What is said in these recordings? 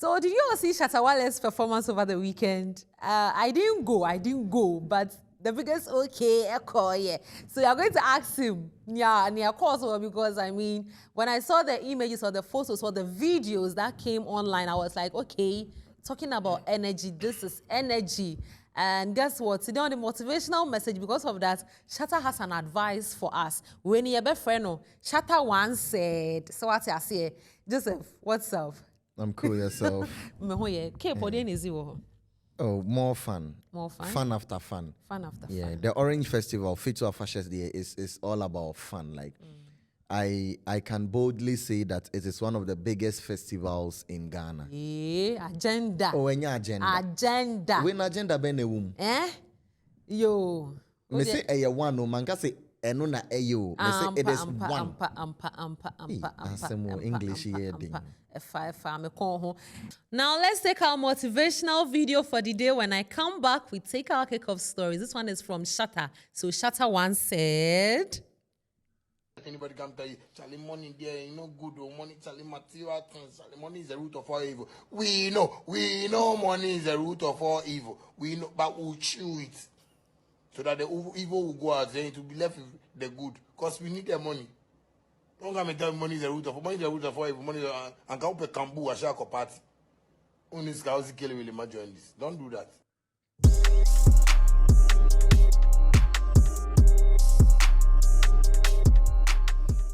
So did you all see Shatta Wale's performance over the weekend? I didn't go, but the biggest echo, yeah. So you're going to ask him, yeah, and of course, because I mean, when I saw the images or the photos or the videos that came online, I was like, okay, talking about energy, this is energy. And guess what? Today on the motivational message, because of that, Shatta has an advice for us. When you're a friend, Shatta once said, so what I say, Joseph, what's up? I'm cool yourself. Oh, more fun. More fun? Fun after fun. Fun after yeah, fun. the Orange Festival, Fetu Afahy3 is all about fun. Like, I can boldly say that it is one of the biggest festivals in Ghana. Yeah, agenda. Oh, any agenda? Agenda. When agenda be ne wum? Yo. Me say eye one no man ka say eno na eyo. Me say it is one. English here ding. Now let's take our motivational video for the day. When I come back, we take our kick-off stories. This one is from Shatta. So Shatta once said, anybody can tell you, Charlie, money there, you know, good or money, Charlie, material things, Charlie, money is the root of all evil. We know money is the root of all evil. We know, but we'll chew it so that the evil will go out there to be left with the good. Because we need the money. Don't come and tell me money is the root of all evil. Money is and can open Kambu a shark party. Only scouts kill will imagine this. Don't do that.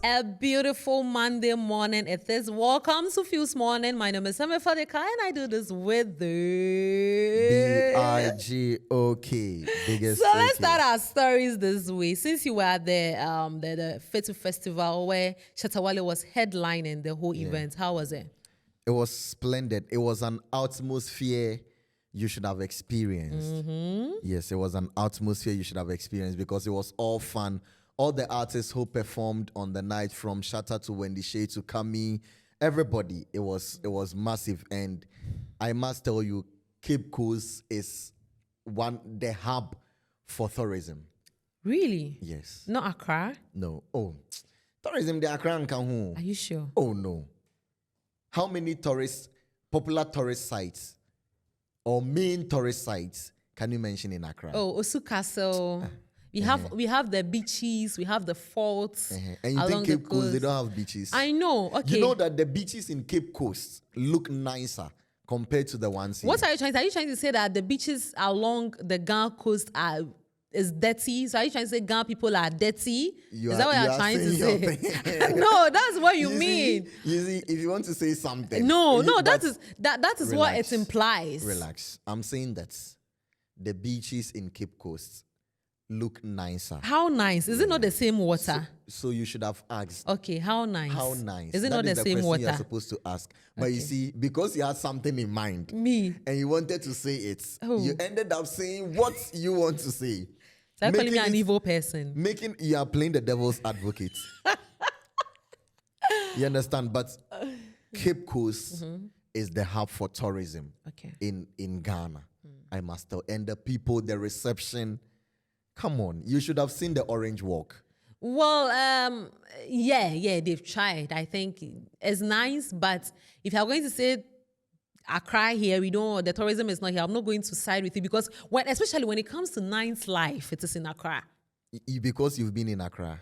A beautiful Monday morning. It is welcome to FuseMorning. My name is Afahry3 and I do this with the BIGOK. Biggest. So let's start our stories this way. Since you were at the Fetu Festival where Shatta Wale was headlining the whole event, how was it? It was splendid. It was an atmosphere you should have experienced. Yes, it was an atmosphere you should have experienced because it was all fun. All the artists who performed on the night, from Shatta to Wendy Shay to Kami, everybody, it was massive. And I must tell you, Cape Coast is the hub for tourism. Really? Yes. Not Accra? No. Oh, tourism, the Accra and Kanhu. Are you sure? Oh, no. How many popular tourist sites or main tourist sites can you mention in Accra? Oh, Osu Castle. We have the beaches, we have the forts. And you think Cape Coast, they don't have beaches? I know, okay. You know that the beaches in Cape Coast look nicer compared to the ones here. What are you trying to say? Are you trying to say that the beaches along the Ghana coast is dirty? So are you trying to say Ghana people are dirty? Is that what you're trying to say? No, that's what you mean. You see, if you want to say something. No, that is what it implies. Relax. I'm saying that the beaches in Cape Coast look nicer. How nice? Is it not the same water? So you should have asked. Okay, how nice? How nice? Is it not the same water? You're supposed to ask. But you see, because you had something in mind. Me. And you wanted to say it. You ended up saying what you want to say. They're calling me an evil person. You are playing the devil's advocate. You understand? But Cape Coast is the hub for tourism in Ghana. I must tell. And the people, the reception. Come on, you should have seen the Orange Walk. Well, yeah, they've tried. I think it's nice, but if you're going to say Accra here, the tourism is not here, I'm not going to side with you because especially when it comes to night's life, it is in Accra. Because you've been in Accra.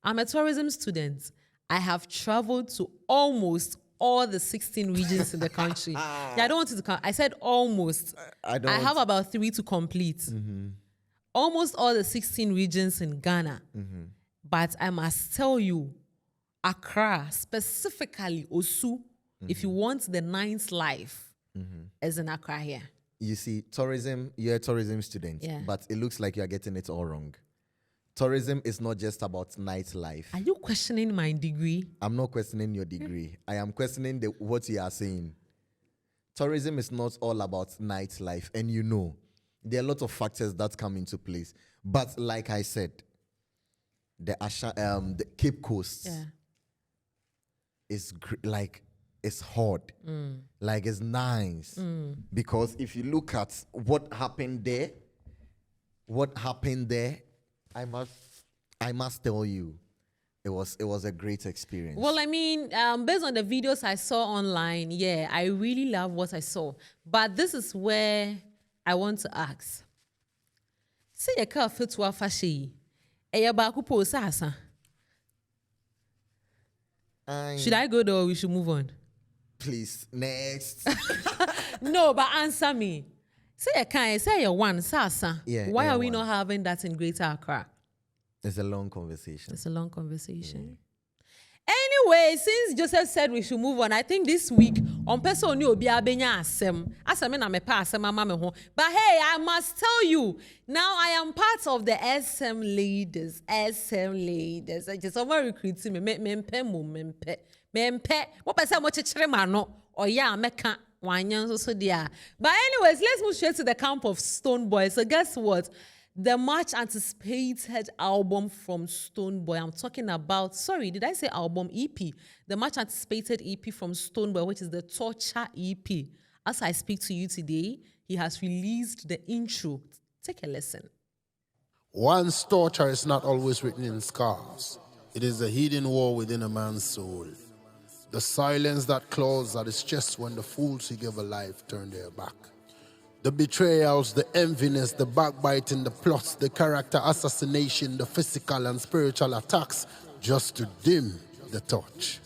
I'm a tourism student. I have traveled to almost all the 16 regions in the country. Yeah, I don't want you to count. I said almost. I have about 3 to complete. Almost all the 16 regions in Ghana. But I must tell you, Accra, specifically Osu, if you want the ninth life, is in Accra here. You see, tourism, you're a tourism student, but it looks like you're getting it all wrong. Tourism is not just about nightlife. Are you questioning my degree? I'm not questioning your degree. I am questioning what you are saying. Tourism is not all about nightlife. And you know, there are a lot of factors that come into place. But like I said, the Cape Coast is like, it's hot. Like, it's nice. Because if you look at what happened there, I must tell you, it was a great experience. Well, I mean, based on the videos I saw online, yeah, I really love what I saw. But this is where I want to ask. Say you can't Fetu Afahy3. Should I go there or we should move on? Please, next. No, but answer me. Say you can't, say you one, Sasa. Yeah, Why are we one. not having that in Greater Accra? It's a long conversation. It's a long conversation. Anyway, since Joseph said we should move on, I think this week on person oni obi abenya asem na me pa asem ama me ho. But hey, I must tell you, now I am part of the SM ladies. SM ladies. I just someone recruiting me mempe. What person mo chechire ma no? Or yeah, meka wanyan so dia. But anyways, let's move straight to the camp of Stonebwoy. So guess what? The much anticipated album from Stonebwoy. I'm talking about, sorry, did I say album? EP. The much anticipated EP from Stonebwoy, which is the Torture EP. As I speak to you today, he has released the intro. Take a listen. One's torture is not always written in scars. It is a hidden war within a man's soul. The silence that claws at his chest when the fools he gave a life turn their back. The betrayals, the enviness, the backbiting, the plots, the character assassination, the physical and spiritual attacks, just to dim the torch.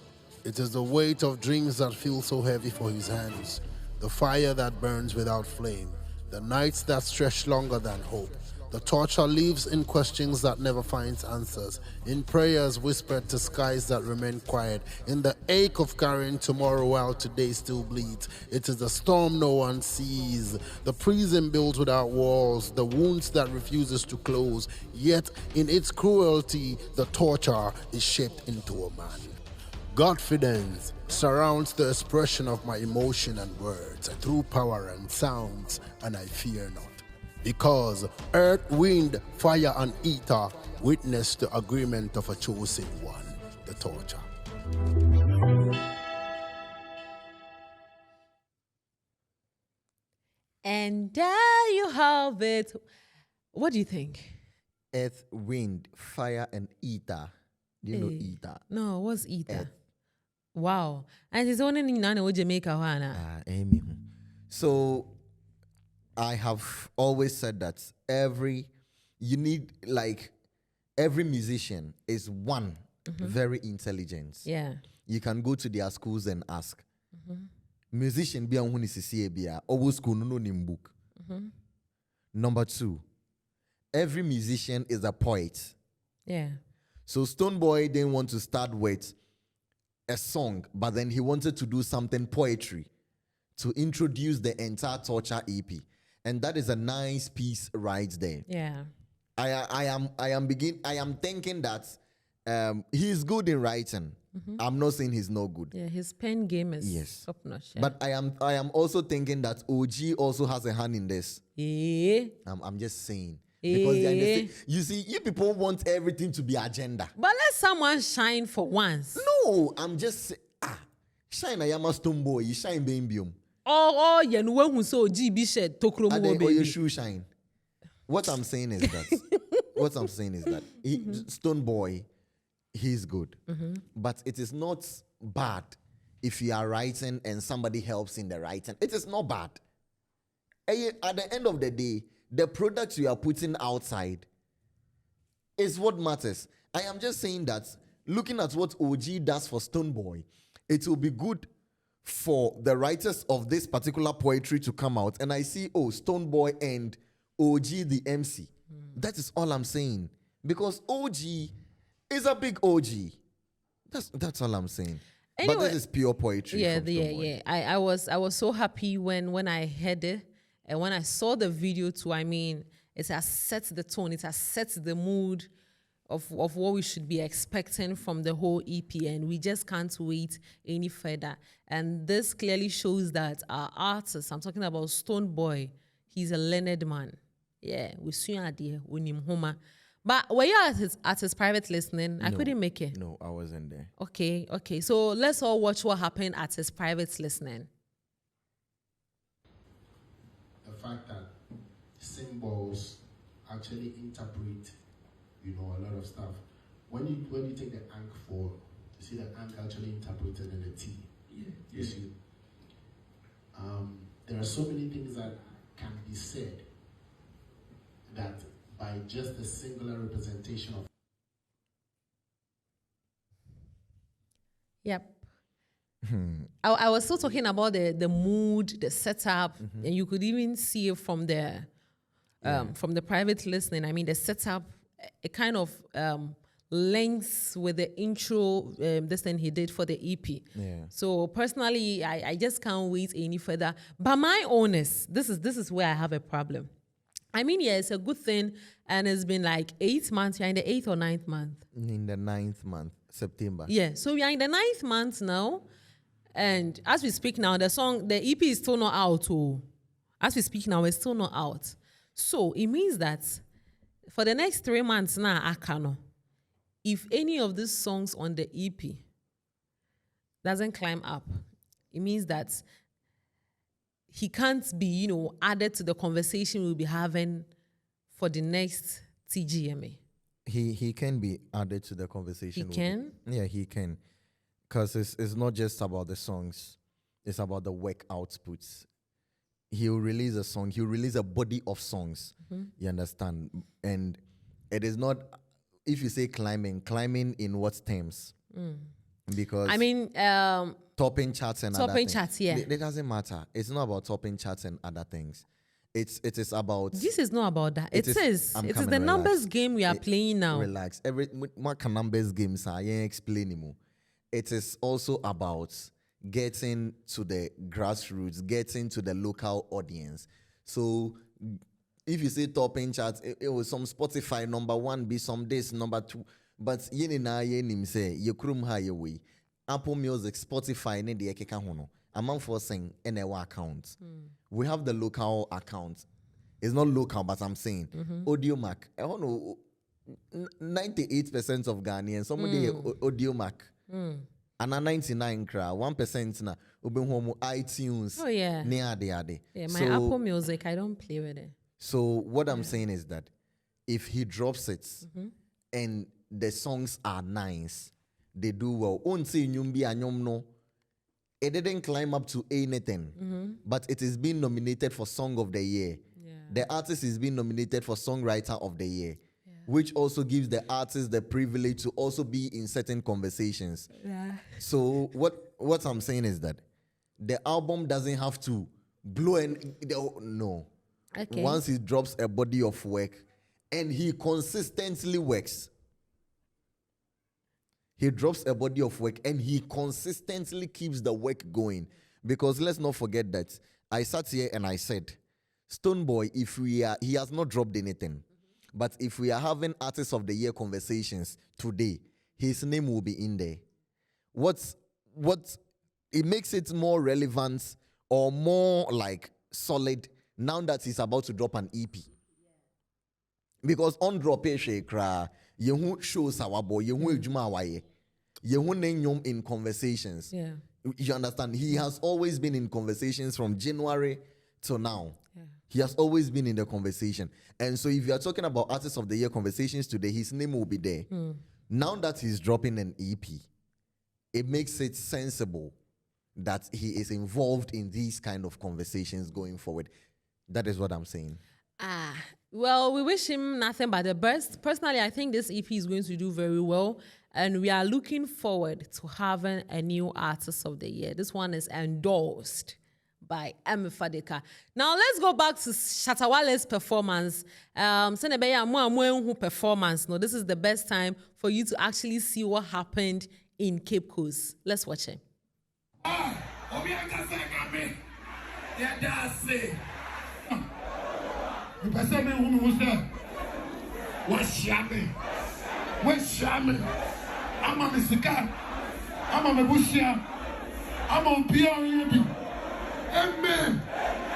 It is the weight of dreams that feel so heavy for his hands, the fire that burns without flame, the nights that stretch longer than hope. The torture lives in questions that never finds answers, in prayers whispered to skies that remain quiet, in the ache of carrying tomorrow while today still bleeds. It is the storm no one sees, the prison built without walls, the wounds that refuses to close, yet in its cruelty, the torture is shaped into a man. Confidence surrounds the expression of my emotion and words through power and sounds, and I fear not. Because earth, wind, fire, and ether witness the agreement of a chosen one, the torture. And there you have it. What do you think? Earth, wind, fire, and ether. Do you know ether? No, what's ether? Earth. Wow. And it's only in Jamaica. Amy. So I have always said that every musician is one very intelligent. Yeah. You can go to their schools and ask. Musician be on bia always school no book. Number 2, every musician is a poet. Yeah. So Stonebwoy didn't want to start with a song, but then he wanted to do something poetry to introduce the entire Torture EP. And that is a nice piece right there. Yeah. I am thinking that he's good in writing. I'm not saying he's no good. Yeah, his pen game is top notch. Yeah. But I am also thinking that OG also has a hand in this. Yeah. I'm just saying. Because you see, you people want everything to be agenda. But let someone shine for once. No, I'm just shine. I am a Stonebwoy. You shine, baby. Oh, you know who so GB shed tokro mo baby. Your shoe shine. What I'm saying is that Stonebwoy, he's good, but it is not bad if you are writing and somebody helps in the writing. It is not bad. At the end of the day, the products you are putting outside is what matters. I am just saying that looking at what OG does for Stonebwoy, it will be good for the writers of this particular poetry to come out. And I see, Stonebwoy and OG the MC. That is all I'm saying. Because OG is a big OG. That's all I'm saying. Anyway, but this is pure poetry. Yeah. I was so happy when I heard it. And when I saw the video too, I mean, it has set the tone, it has set the mood of what we should be expecting from the whole EP, and we just can't wait any further. And this clearly shows that our artist, I'm talking about Stonebwoy, he's a learned man. Yeah, we see idea when him home. But were you at his private listening? I couldn't make it. No, I wasn't there. Okay. So let's all watch what happened at his private listening. The fact that symbols actually interpret, a lot of stuff. when you take the ank form, you see the ank actually interpreted in the T. Yeah. You see, there are so many things that can be said that by just a singular representation of. Yep. I was still talking about the mood, the setup, and you could even see it from the private listening. I mean, the setup, it kind of links with the intro, this thing he did for the EP. Yeah. So personally, I just can't wait any further. But my honest, this is where I have a problem. I mean, yeah, it's a good thing, and it's been like 8 months. You're in the 8th or 9th month. In the 9th month, September. Yeah, so we are in the 9th month now, and as we speak now, the EP is still not out. Oh. As we speak now, it's still not out. So it means that for the next 3 months now, I cannot. If any of these songs on the EP doesn't climb up, it means that he can't be, added to the conversation we'll be having for the next TGMA. He can be added to the conversation. He can? Yeah, he can. Because it's not just about the songs. It's about the work outputs. He'll release a song. He'll release a body of songs. You understand? And it is not, if you say climbing in what terms? Because... I mean... topping charts and other things. Charts, yeah. It doesn't matter. It's not about topping charts and other things. It is about... This is not about that. It is the relax. numbers game we are playing now. Relax. What can numbers games are? You explain more. It is also about getting to the grassroots, getting to the local audience. So if you say topping charts, it was some Spotify number 1, be some this, number 2. But yeni na yeni say you krum ha your way. Apple Music, Spotify, ne de ekeka hono. Among for saying in our account. We have the local account. It's not local, but I'm saying Audio Mac. I don't know 98% of Ghanaians, somebody Audio Mac. And a 99 cra, 1% na home iTunes. Oh yeah. Yeah, my Apple Music, I don't play with it. So what I'm saying is that if he drops it and the songs are nice, they do well. It didn't climb up to anything, but it is being nominated for Song of the Year. Yeah. The artist is being nominated for Songwriter of the Year, which also gives the artist the privilege to also be in certain conversations. Yeah. So what I'm saying is that the album doesn't have to blow no. Okay. Once he drops a body of work and he consistently works. He drops a body of work and he consistently keeps the work going. Because let's not forget that I sat here and I said, Stonebwoy, he has not dropped anything. But if we are having Artist of the Year conversations today, his name will be in there. What it makes it more relevant or more like solid now that he's about to drop an EP. Because on drop cry, you shows our boy, you in conversations. Yeah. You understand? He has always been in conversations from January till now. Yeah. He has always been in the conversation. And so if you are talking about Artist of the Year conversations today, his name will be there. Now that he's dropping an EP, it makes it sensible that he is involved in these kind of conversations going forward. That is what I'm saying. Well, we wish him nothing but the best. Personally, I think this EP is going to do very well. And we are looking forward to having a new Artist of the Year. This one is endorsed by M. Fadeka. Now, let's go back to Shatta Wale's performance. Performance. No, this is the best time for you to actually see what happened in Cape Coast. Let's watch it. I'm a Missika. I'm a Mebushia. I'm on Pion. Amen.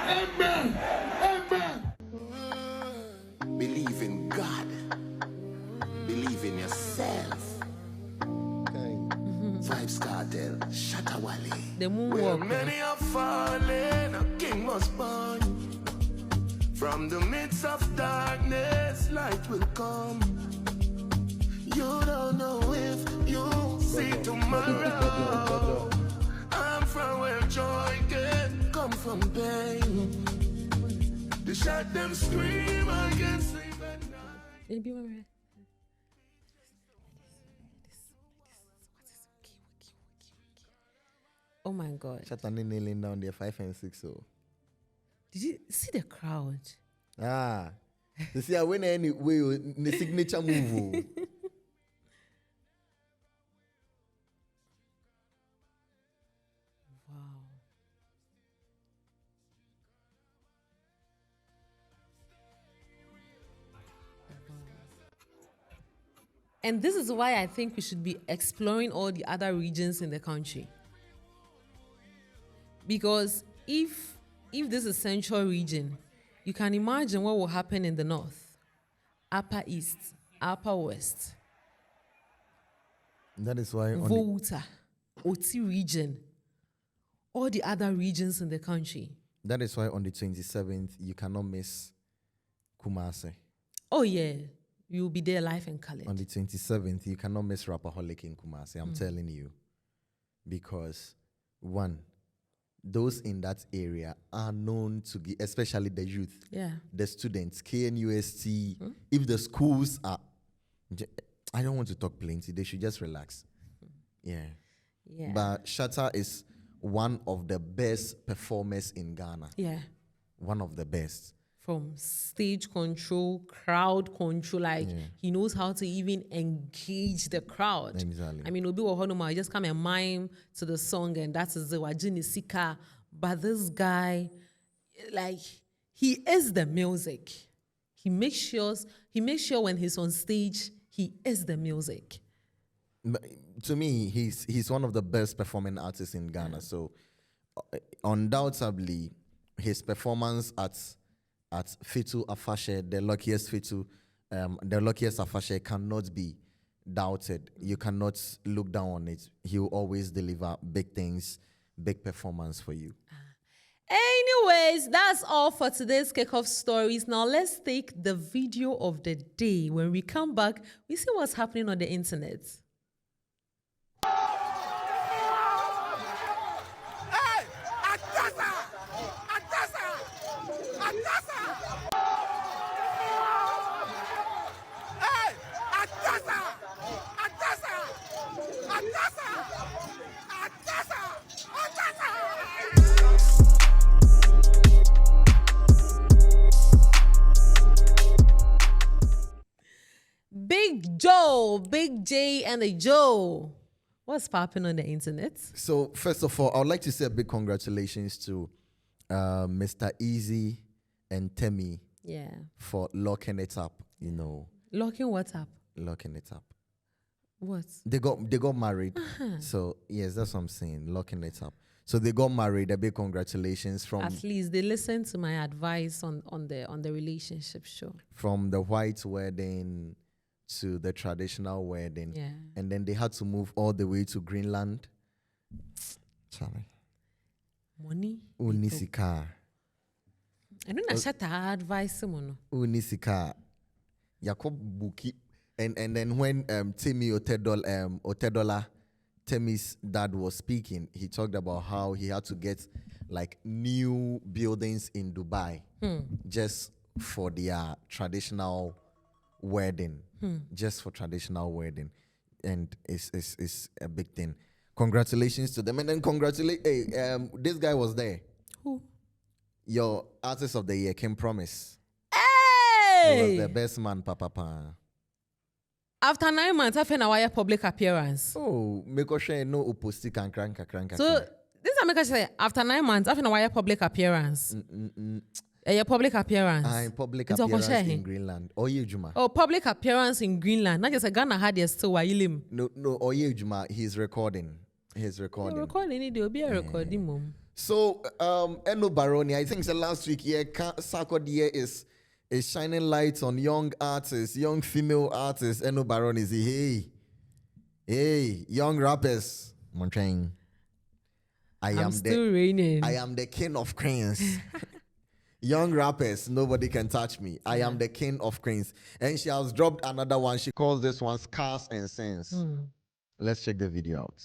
Amen. Amen. Believe in God. Believe in yourself. Okay. 5-star Del Shatta Wale. The Where moonwalk. many are falling, a king was born. From the midst of darkness, light will come. You don't know if you see tomorrow. I'm from where joy can come from pain. They shot them scream, I can sleep at night. Oh my God. Shatta kneeling down there 5 and 6. So. Did you see the crowd? Ah. You see, I went anyway in the signature move. Wow. And this is why I think we should be exploring all the other regions in the country. Because if this is central region, you can imagine what will happen in the north, upper east, upper west, That is why Volta, Oti region, all the other regions in the country. that is why on the 27th you cannot miss Kumase. Oh yeah, you'll be there live and colored. On the 27th you cannot miss Rapaholic in Kumase. I'm telling you, because one, those in that area are known to be, especially the youth, the students, KNUST. If the schools are, I don't want to talk plenty. They should just relax. Yeah. But Shatta is one of the best performers in Ghana. Yeah. One of the best. From stage control, crowd control, he knows how to even engage the crowd. Exactly. I mean, Obi Wahonoma, just come and mime to the song and that is the Wajini Sika. But this guy, he is the music. He makes sure when he's on stage, he is the music. But to me, he's one of the best performing artists in Ghana. So undoubtedly, his performance at Fetu Afahy3, the luckiest Afahy3 cannot be doubted. You cannot look down on it. He will always deliver big things, big performance for you. Anyways, that's all for today's Kickoff Stories. Now let's take the video of the day. When we come back, we see what's happening on the internet. Big J and the Joe. What's popping on the internet? So first of all, I would like to say a big congratulations to Mr. Easy and Temi for locking it up, Locking what up? Locking it up. What? They got married. So yes, that's what I'm saying. Locking it up. So they got married. A big congratulations from. At least they listened to my advice on the relationship show. From the white wedding to the traditional wedding. Yeah. And then they had to move all the way to Greenland. Sorry. Money. Unisika. I don't know Shatta advice mono. Unisika. Yakob Buki. And then when Temi Otedola, Temi's dad was speaking, he talked about how he had to get new buildings in Dubai just for their traditional wedding. Just for traditional wedding. And it's a big thing. Congratulations to them. And then this guy was there. Who? Your artist of the year, Kim Promise. Hey! He was the best man, Papa. After 9 months, I found a public appearance. Oh, make sure no uposti kranka. So this is make say after 9 months, I found a public appearance. A public appearance. Public appearance in Greenland. Oye Juma. Oh, public appearance in Greenland. Not just a Ghana had your still Wailim. No, Oye Juma, he's recording. Recording it, there will be a recording, mom. So, Eno Baroni, I think it's the last week, Sako Dia is shining lights on young artists, young female artists. Eno Baroni say, hey, young rappers. I'm still raining. I am the king of cranes. Young rappers, nobody can touch me. I am the king of queens. And she has dropped another one. She calls this one Scars and Sense. Let's check the video out.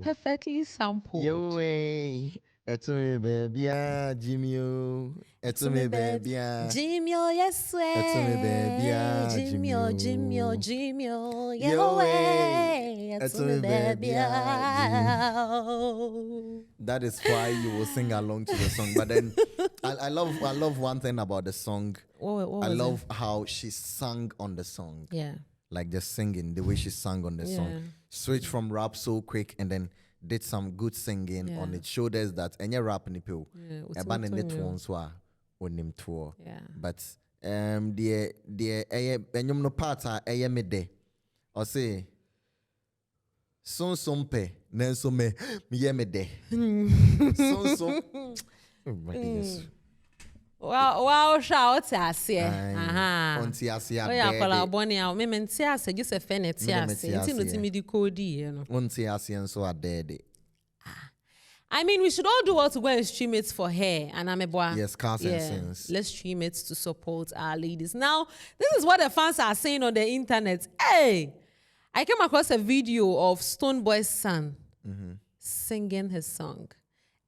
Perfectly sampled. Yo, way. Etumi baby, Jimmy. Etumi baby, Jimmy, yes, way. Etumi baby, Jimmy, Jimmy, Jimmy, Yo, yo, way. way. Etumi baby, That is why you will sing along to the song. But then I love one thing about the song. What I was love how she sang on the song. Yeah. Like the singing, the way she sang on the song. Switched from rap so quick and then did some good singing on it. Showed us that any rap in the pill. But the no part me de. Or say son pe nenso me de. Son. Oh my goodness. Wow, shout as here. Onti asia oh, yeah, call boni out. Me ase just a fene tiase. Inti no timi di kodi, you know. Onti asia so adede. I mean, we should all do well to go and stream it for her. And I'm a boy. Yes, Cars and Sense. Let's stream it to support our ladies. Now, this is what the fans are saying on the internet. Hey, I came across a video of Stonebwoy's son singing his song.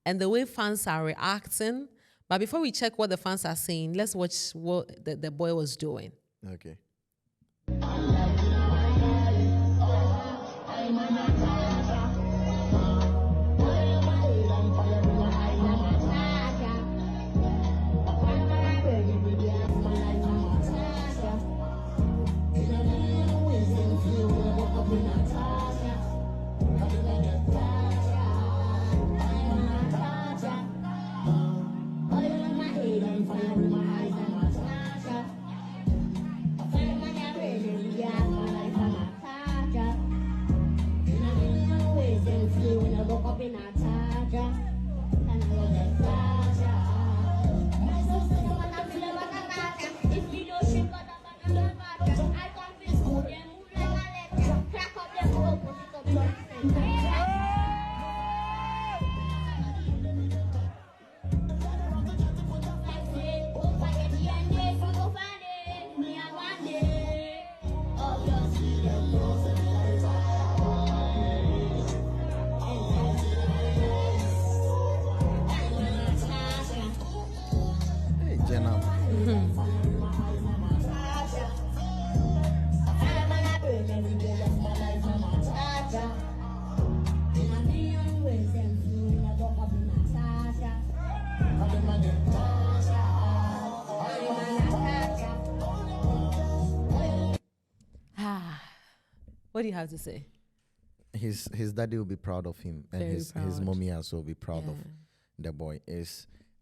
And the way fans are reacting. But before we check what the fans are saying, let's watch what the boy was doing. Okay. do you have to say? His daddy will be proud of him, and Very his proud. mommy also will be proud of the boy.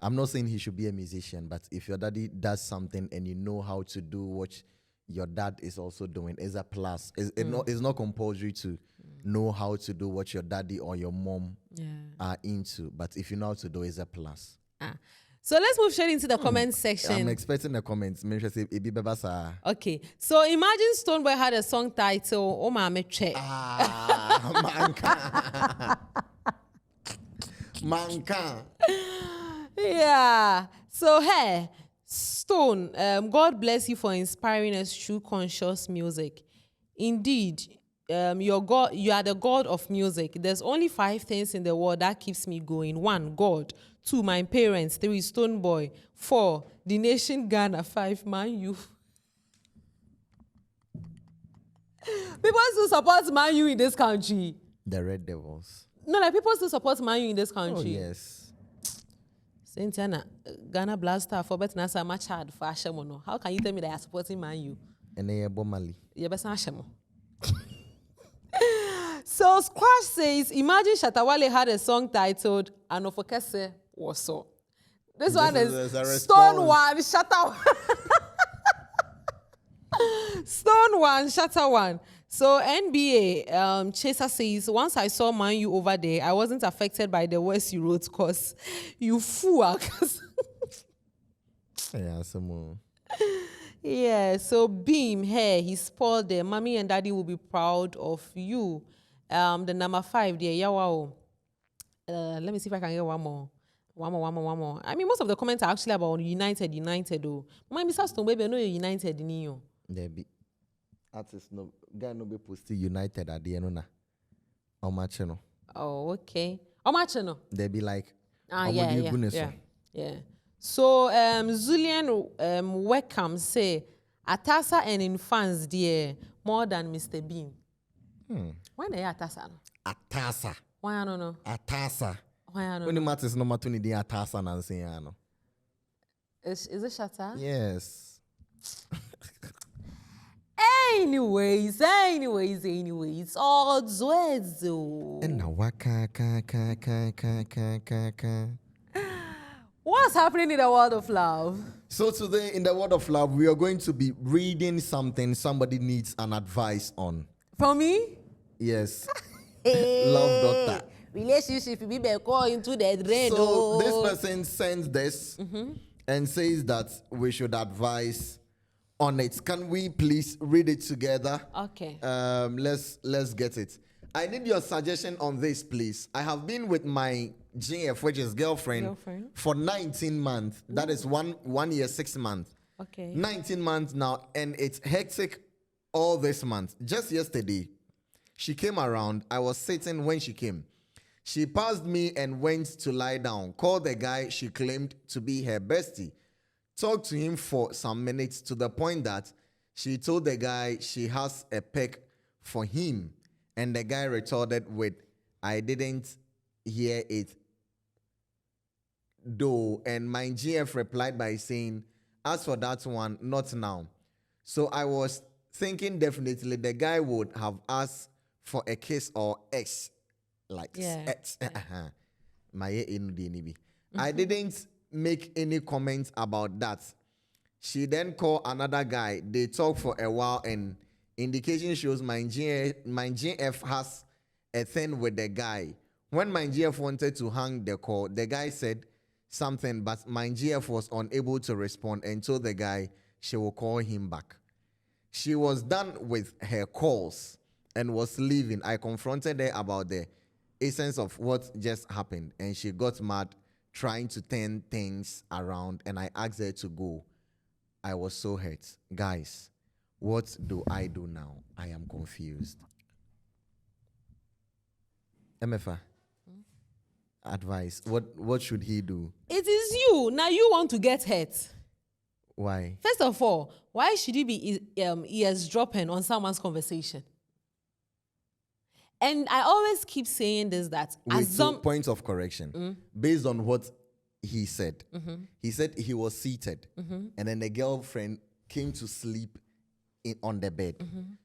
I'm not saying he should be a musician, but if your daddy does something and you know how to do what your dad is also doing, is a plus. It's not compulsory to know how to do what your daddy or your mom are into, but if you know how to do, it's a plus. So let's move straight into the comment section. I'm expecting the comments. Okay, so imagine Stonebwoy had a song title, "Oh Mama Che." Manka. Yeah. So hey, Stone, God bless you for inspiring us through conscious music. Indeed, you are the God of music. There's only 5 things in the world that keeps me going. 1, God. 2, my parents. 3, Stonebwoy. 4, the nation Ghana. 5, Man U. People still support Man U in this country. The Red Devils. No, like people still support Man U in this country. Oh, yes. Sentiana, Ghana Blaster for better nasa match hard for Ashemono. How can you tell me that you're supporting Man U? And then Bomali. You're best Ashemo. So Squash says, imagine Shatta Wale had a song titled Anofokese Waso. This one is Stone One, Shatta Stone One, Shatta One. So NBA Chaser says, once I saw Man U over there, I wasn't affected by the words you wrote because you fool. Yeah, some more. Yeah, so Beam, hey, he spoiled there. Mommy and daddy will be proud of you. The number 5 there, yeah, wow. Let me see if I can get one more. One more. I mean, most of the comments are actually about United though. My Mr. Stone, baby, I know you're United in you. There be artists no guy no be posted United at the end on my channel. Oh, okay. On my channel. They be like, yeah. So Zulian Weckham say Atasa and in fans dear more than Mr. Bean. Why na Atasa? Atasa. Why I don't know. Atasa. Why I don't When know. the matters no matter the Atasa and say no. Is it Shatta? Yes. Anyways, all Zwezo. And now waka ka. What's happening in the world of love? So today in the world of love, we are going to be reading something somebody needs an advice on. From me? Yes. Love doctor. Relationship be call into the drain. So this person sends this and says that we should advise on it. Can we please read it together? Okay. Let's get it. I need your suggestion on this, please. I have been with my GF, which is girlfriend, for 19 months. That is 1 year, 6 months. Okay. 19 months now, and it's hectic all this month. Just yesterday, she came around. I was sitting when she came. She passed me and went to lie down. Called the guy she claimed to be her bestie. Talked to him for some minutes to the point that she told the guy she has a peck for him. And the guy retorted with, I didn't hear it though. And my GF replied by saying, as for that one, not now. So I was thinking definitely the guy would have asked for a kiss or X. Like X. I didn't make any comments about that. She then called another guy. They talked for a while and indication shows my GF has a thing with the guy. When my GF wanted to hang the call, the guy said something, but my GF was unable to respond and told the guy she will call him back. She was done with her calls and was leaving. I confronted her about the essence of what just happened, and she got mad, trying to turn things around, and I asked her to go. I was so hurt. Guys, what do I do now? I am confused. MFA, advice. What should he do? It is you. Now you want to get hurt. Why? First of all, why should you be eavesdropping on someone's conversation? And I always keep saying this, that with 2 points of correction. Based on what he said. He said he was seated and then the girlfriend came to sleep on the bed.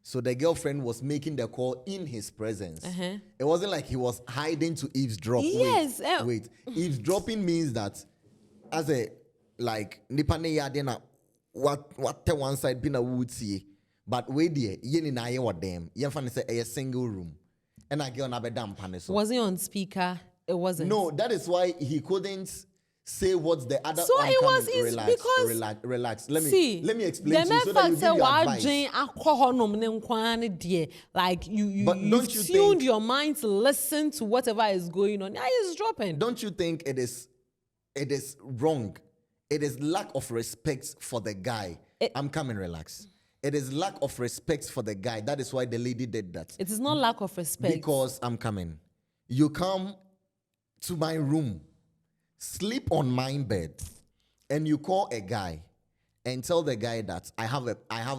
So the girlfriend was making the call in his presence. It wasn't like he was hiding to eavesdrop. Yes. Wait. Eavesdropping means that as a like nipa ne ya de na what te one side be na woodsie. But wait there, yen na ye what them. Yen fan say a single room. And I girl na be damn paneso. Was he on speaker? It wasn't. No, that is why he couldn't say what's the other. So it was because relax. Let me explain to you so that you give your advice. Like you tuned your mind to listen to whatever is going on. Yeah, he's dropping. Don't you think it is wrong? It is lack of respect for the guy. I'm coming, relax. It is lack of respect for the guy. That is why the lady did that. It is not lack of respect. Because I'm coming. You come to my room, sleep on my bed, and you call a guy and tell the guy that I have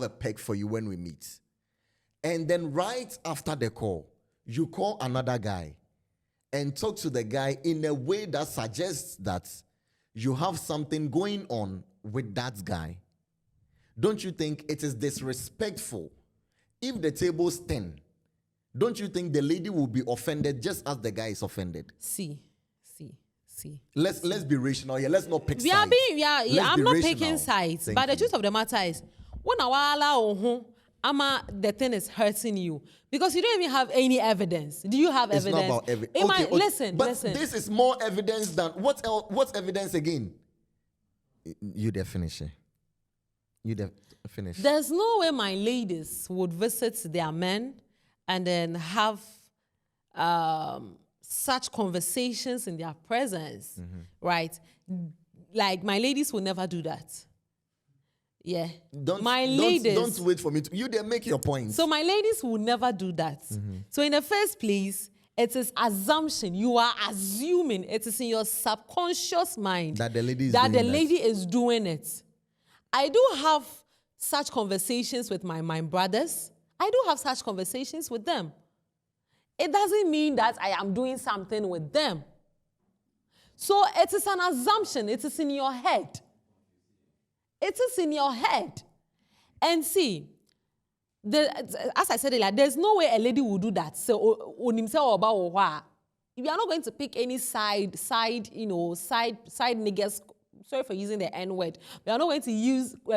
a peg for you when we meet. And then right after the call, you call another guy and talk to the guy in a way that suggests that you have something going on with that guy. Don't you think it is disrespectful? If the table's 10, don't you think the lady will be offended just as the guy is offended? See. Let's be rational here. Let's not pick sides. I'm not picking sides. But the truth of the matter is, when the thing is hurting you because you don't even have any evidence. Do you have evidence? It's not about evidence. Listen. This is more evidence than what else? What's evidence again? You there finish it. You there finish. There's no way my ladies would visit their men and then have such conversations in their presence, right? Like my ladies will never do that. Yeah. Don't wait for me to. You there make your point. So my ladies will never do that. So in the first place, it is assumption. You are assuming it is in your subconscious mind that the lady is doing it. I do have such conversations with my brothers. I do have such conversations with them. It doesn't mean that I am doing something with them. So it is an assumption. It is in your head. It is in your head. And see, as I said earlier, there's no way a lady will do that. So, we are not going to pick any side niggas. Sorry for using the N word. We are not going to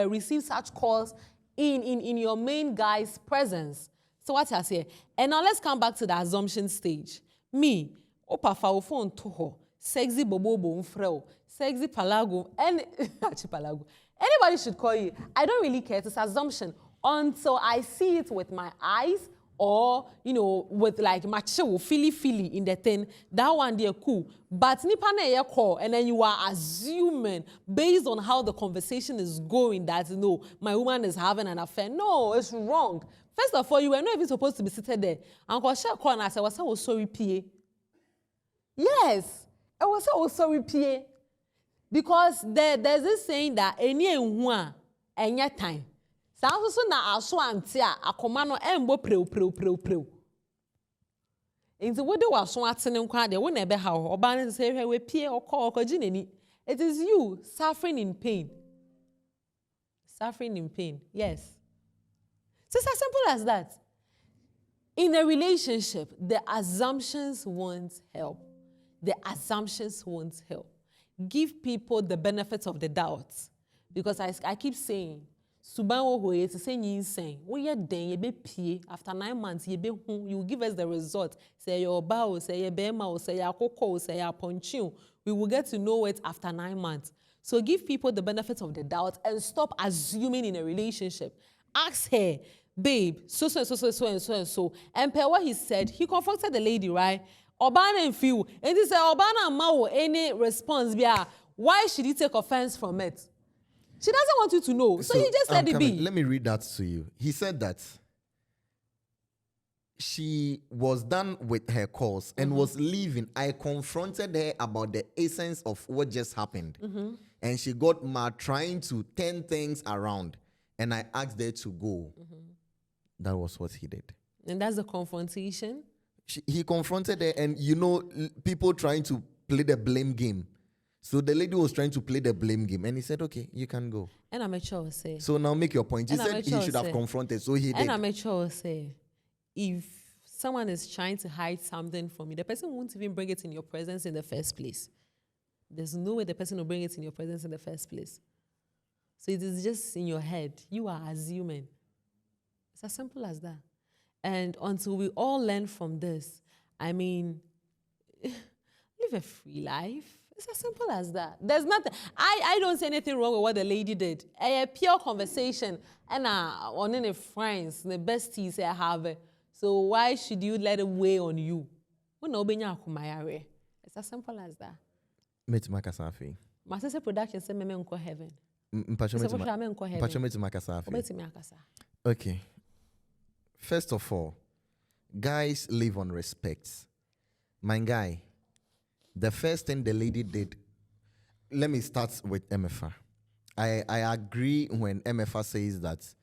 receive such calls in your main guy's presence. So what I say? And now let's come back to the assumption stage. Me, opa fa phone to her, sexy bobo bonfreo, sexy palago, and palago. Anybody should call you. I don't really care. It's assumption until I see it with my eyes or, with like macho, feely in the thing. That one, they're cool. But nipa na ye call, and then you are assuming based on how the conversation is going that, my woman is having an affair. No, it's wrong. First of all, you were not even supposed to be seated there. Uncle Shaq called and I said, was sorry, PA. Yes, I was so sorry, PA. Because there's this saying that any one and your time. Sounds so na aswantia akomano embo preu. Into what they were swating and crying, they won't ever have or ban say her with PA or call or It is you suffering in pain. Suffering in pain, yes. So it's as simple as that. In a relationship, the assumptions won't help. The assumptions won't help. Give people the benefits of the doubt. Because I keep saying, Subanwo to say insane. We are then you be pay after 9 months, you will give us the result. Say your bow, say your bema, say your cocoa, say your ponchu. We will get to know it after 9 months. So give people the benefits of the doubt and stop assuming in a relationship. Ask her, babe, so. And per what he said, he confronted the lady, right? Obana and few. And he said, Obana and Mao, any response, why should he take offense from it? She doesn't want you to know. So you just let it be. Let me read that to you. He said that she was done with her calls and was leaving. I confronted her about the essence of what just happened. And she got mad trying to turn things around. And I asked her to go. That was what he did. And that's the confrontation? He confronted her and, people trying to play the blame game. So the lady was trying to play the blame game, and he said, "Okay, you can go." And I'm sure say. So now make your point. You said he should have confronted, so he did. And I'm sure say, if someone is trying to hide something from you, the person won't even bring it in your presence in the first place. There's no way the person will bring it in your presence in the first place. So it is just in your head. You are assuming. It's as simple as that. And until we all learn from this, I mean, live a free life. It's as simple as that. There's nothing. I don't see anything wrong with what the lady did. A pure conversation and on any friends, the besties I have. So why should you let it weigh on you? It's as simple as that. My sister production said, "Me go heaven." Okay. First of all, guys live on respect. My guy, the first thing the lady did, let me start with MFA. I agree when MFA says that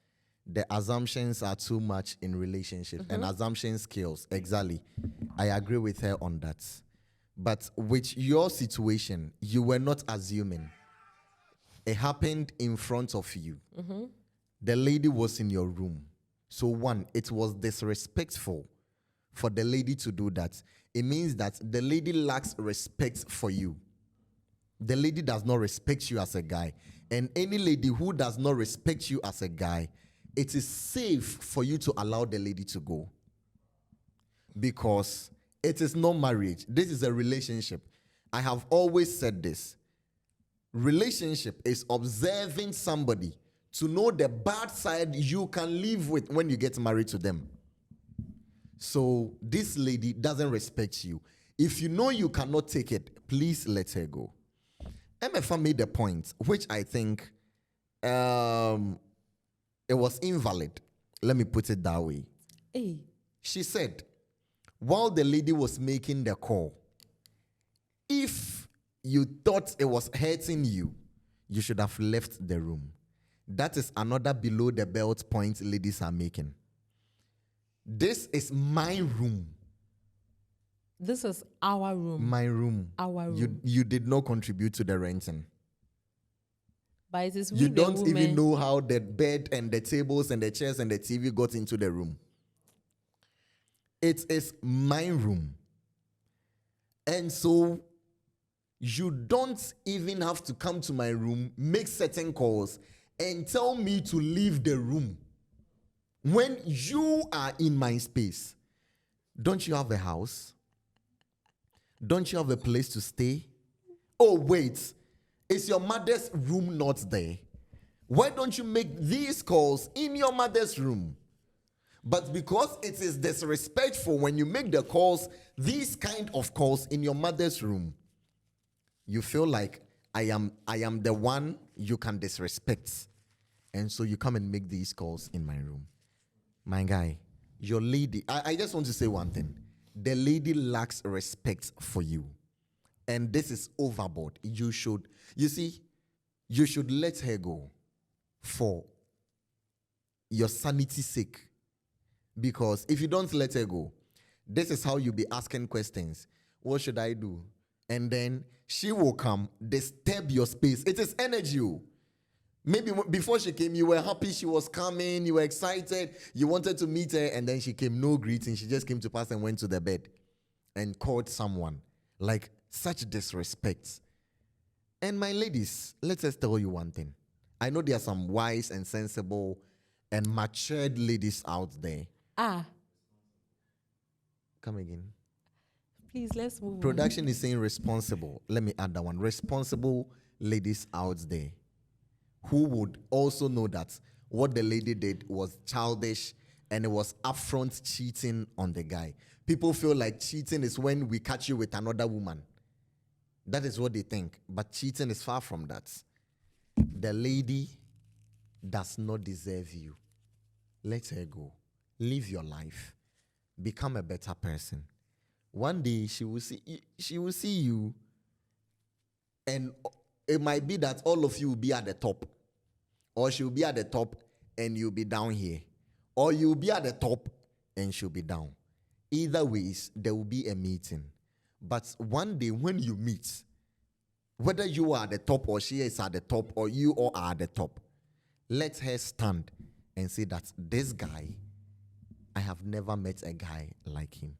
the assumptions are too much in relationship and assumptions kills. Exactly. I agree with her on that. But with your situation, you were not assuming. It happened in front of you. The lady was in your room. So one, it was disrespectful for the lady to do that. It means that the lady lacks respect for you. The lady does not respect you as a guy. And any lady who does not respect you as a guy, it is safe for you to allow the lady to go. Because it is not marriage. This is a relationship. I have always said this. Relationship is observing somebody to know the bad side you can live with when you get married to them. So this lady doesn't respect you. If you know you cannot take it, please let her go. MFA made a point, which I think it was invalid. Let me put it that way. Hey. She said, while the lady was making the call, if you thought it was hurting you, you should have left the room. That is another below the belt point ladies are making. This is my room. This is our room. My room. Our room. You did not contribute to the renting. But it is you don't even know how the bed and the tables and the chairs and the TV got into the room. It is my room. And so you don't even have to come to my room, make certain calls, and tell me to leave the room. When you are in my space, don't you have a house? Don't you have a place to stay? Oh, wait. Is your mother's room not there? Why don't you make these calls in your mother's room? But because it is disrespectful when you make the calls, these kind of calls in your mother's room, you feel like I am the one you can disrespect. And so you come and make these calls in my room. My guy, your lady, I just want to say one thing. The lady lacks respect for you. And this is overboard. You should let her go for your sanity's sake. Because if you don't let her go, this is how you'll be asking questions. What should I do? And then she will come, disturb your space. It is energy. Maybe before she came, you were happy she was coming, you were excited, you wanted to meet her, and then she came, no greeting. She just came to pass and went to the bed and called someone. Like, such disrespect. And my ladies, let us tell you one thing. I know there are some wise and sensible and matured ladies out there. Come again. Please, let's move Production is saying responsible. Let me add that one. Responsible ladies out there who would also know that what the lady did was childish and it was upfront cheating on the guy. People feel like cheating is when we catch you with another woman. That is what they think. But cheating is far from that. The lady does not deserve you. Let her go. Live your life. Become a better person. One day she will see you, and it might be that all of you will be at the top, or she will be at the top and you'll be down here, or you'll be at the top and she'll be down. Either ways, there will be a meeting. But one day when you meet, Whether you are at the top or she is at the top or you all are at the top, let her stand and say that this guy, I have never met a guy like him.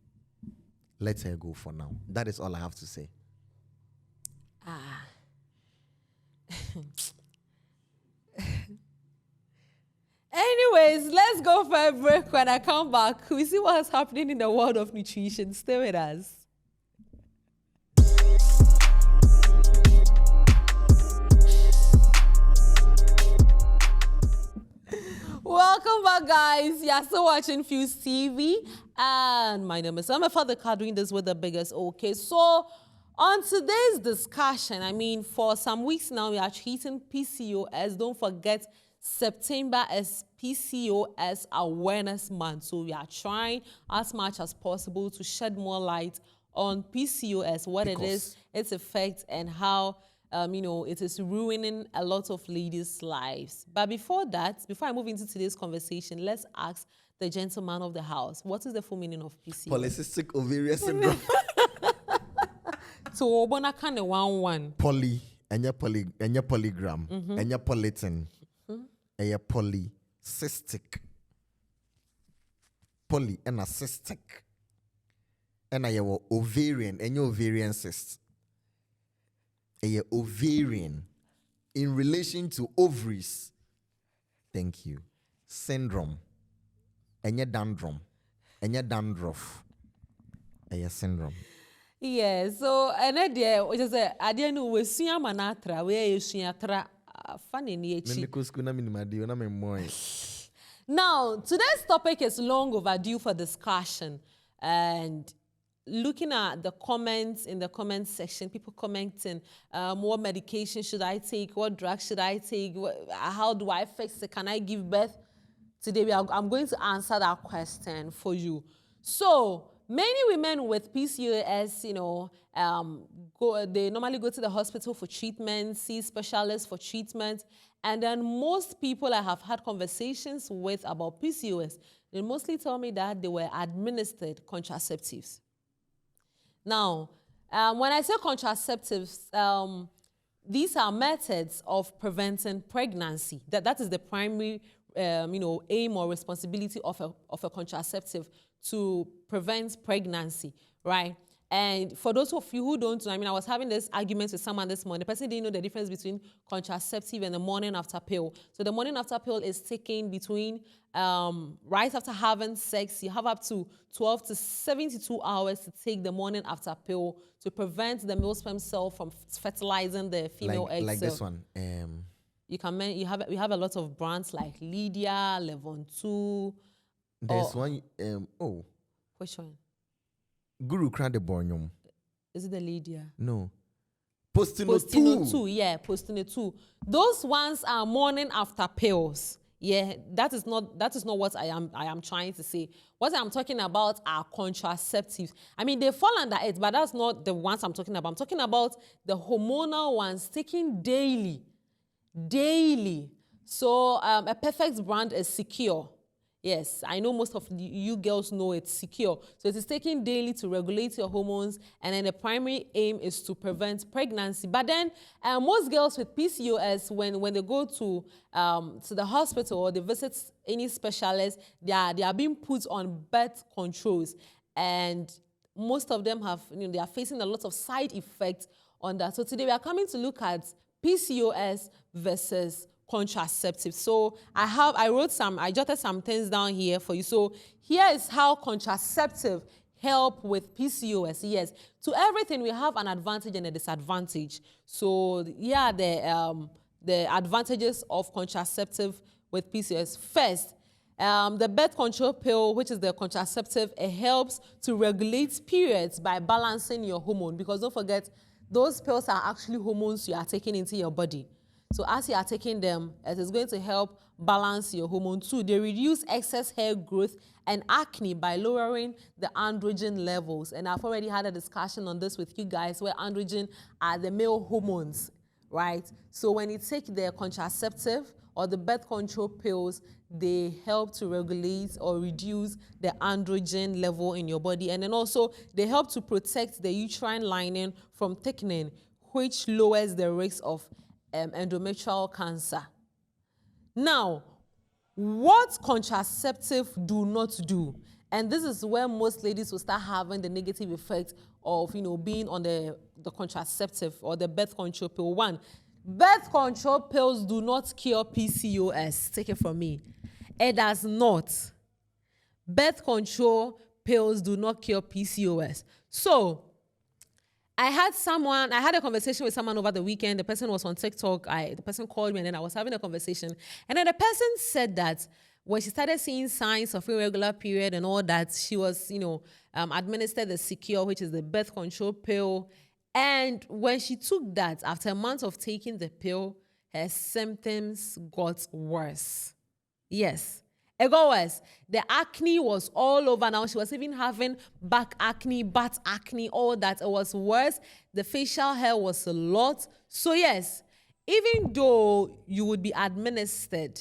Let her go for now. That is all I have to say. Anyways, let's go for a break. When I come back, we see what's happening in the world of nutrition. Stay with us. Welcome back, guys. You're still watching Fuse TV. And my name is Emma Father Car, doing this with the biggest okay. So, on today's discussion, I mean, for some weeks now, we are treating PCOS. Don't forget, September is PCOS Awareness Month. So, we are trying as much as possible to shed more light on PCOS, what it is, its effects, and how it is ruining a lot of ladies' lives. But before I move into today's conversation, let's ask the gentleman of the house, what is the full meaning of PCOS? Polycystic ovarian syndrome. So, obona kind of one. Poly, enya polygram, enya polytin, enya polycystic. Poly, ena cystic. Ena yewo ovarian, enya ovarian cyst. A ovarian in relation to ovaries. Thank you. Syndrome. Enya dandruff. A syndrome. Yeah, so and there which is I didn't know we see manatra where you see atra funny Now, today's topic is long overdue for discussion, and looking at the comments in the comment section, people commenting, what medication should I take? What drugs should I take? How do I fix it? Can I give birth? Today, I'm going to answer that question for you. So, many women with PCOS, they normally go to the hospital for treatment, see specialists for treatment, and then most people I have had conversations with about PCOS, they mostly tell me that they were administered contraceptives. Now, when I say contraceptives, these are methods of preventing pregnancy. That is the primary, aim or responsibility of a contraceptive, to prevent pregnancy, right? And for those of you who don't know, I was having this argument with someone this morning. The person didn't know the difference between contraceptive and the morning after pill. So the morning after pill is taken between right after having sex. You have up to 12 to 72 hours to take the morning after pill to prevent the male sperm cell from fertilizing the female egg cell. Like this one. We have a lot of brands like Liga, Levon 2. There's one. Which one? Guru Krande Bornyum. Is it the Lydia? No. Postino 2. Yeah, Postino 2. Those ones are morning after pills. Yeah, that is not what I am trying to say. What I'm talking about are contraceptives. They fall under it, but that's not the ones I'm talking about. I'm talking about the hormonal ones taken daily. Daily. So a perfect brand is Secure. Yes, I know most of you girls know it's Secure. So it is taken daily to regulate your hormones, and then the primary aim is to prevent pregnancy. But then most girls with PCOS, when they go to the hospital or they visit any specialist, they are being put on birth controls, and most of them they are facing a lot of side effects on that. So today we are coming to look at PCOS versus contraceptive. So I jotted some things down here for you. So here is how contraceptive help with PCOS. Yes, to everything we have an advantage and a disadvantage. So here are the advantages of contraceptive with PCOS. First, the birth control pill, which is the contraceptive, it helps to regulate periods by balancing your hormone, because don't forget, those pills are actually hormones you are taking into your body. So as you are taking them, it is going to help balance your hormone too. They reduce excess hair growth and acne by lowering the androgen levels. And I've already had a discussion on this with you guys, where androgen are the male hormones, right? So when you take the contraceptive or the birth control pills, they help to regulate or reduce the androgen level in your body. And then also, they help to protect the uterine lining from thickening, which lowers the risk of endometrial cancer. Now, what contraceptive do not do? And this is where most ladies will start having the negative effect of, being on the contraceptive or the birth control pill. One, birth control pills do not cure PCOS. Take it from me. It does not. Birth control pills do not cure PCOS. So, I had a conversation with someone over the weekend. The person was on TikTok. The person called me and then I was having a conversation. And then the person said that when she started seeing signs of irregular period and all that, she was, administered the Secure, which is the birth control pill. And when she took that, after a month of taking the pill, her symptoms got worse. Yes. It got worse. The acne was all over now. She was even having back acne, butt acne, all that. It was worse. The facial hair was a lot. So yes, even though you would be administered